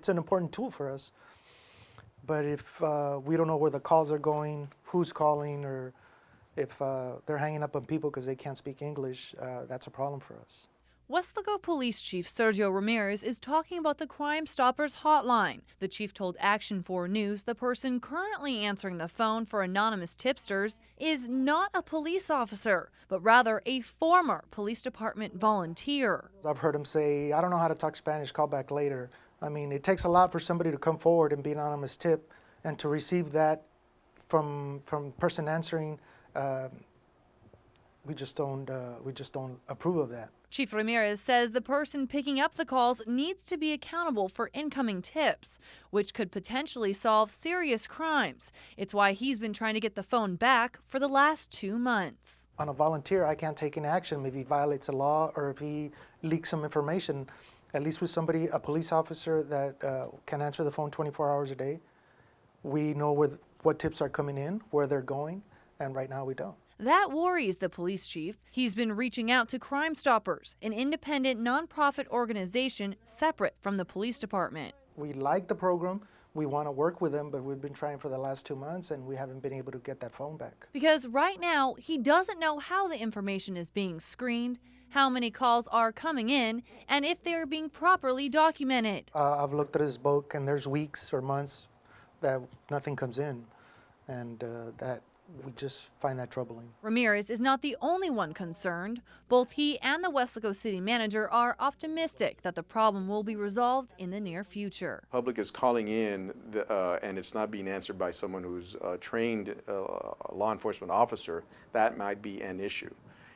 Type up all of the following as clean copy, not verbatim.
it's an important tool for us. But if we don't know where the calls are going, who's calling, or if they're hanging up on people because they can't speak English, that's a problem for us. Weslaco Police Chief Sergio Ramirez is talking about the Crimestoppers hotline. The chief told Action 4 News the person currently answering the phone for anonymous tipsters is not a police officer, but rather a former police department volunteer. I've heard him say, I don't know how to talk Spanish, call back later. I mean, it takes a lot for somebody to come forward and be an anonymous tip, and to receive that from person answering, we just don't approve of that. Chief Ramirez says the person picking up the calls needs to be accountable for incoming tips, which could potentially solve serious crimes. It's why he's been trying to get the phone back for the last 2 months. On a volunteer, I can't take any action if he violates a law or if he leaks some information. At least with somebody, a police officer that can answer the phone 24 hours a day, we know what tips are coming in, where they're going, and right now we don't. That worries the police chief. He's been reaching out to Crimestoppers, an independent nonprofit organization separate from the police department. We like the program. We want to work with them, but we've been trying for the last 2 months and we haven't been able to get that phone back. Because right now, he doesn't know how the information is being screened, how many calls are coming in, and if they're being properly documented. I've looked at his book and there's weeks or months that nothing comes in, and that we just find that troubling. Ramirez is not the only one concerned. Both he and the Weslaco city manager are optimistic that the problem will be resolved in the near future. Public is calling in and it's not being answered by someone who's trained law enforcement officer. That might be an issue.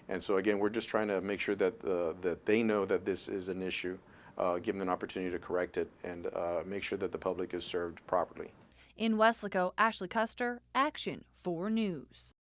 And so again, we're just trying to make sure that that they know that this is an issue, give them an opportunity to correct it, and make sure that the public is served properly. In Weslaco, Ashley Custer, Action 4 News.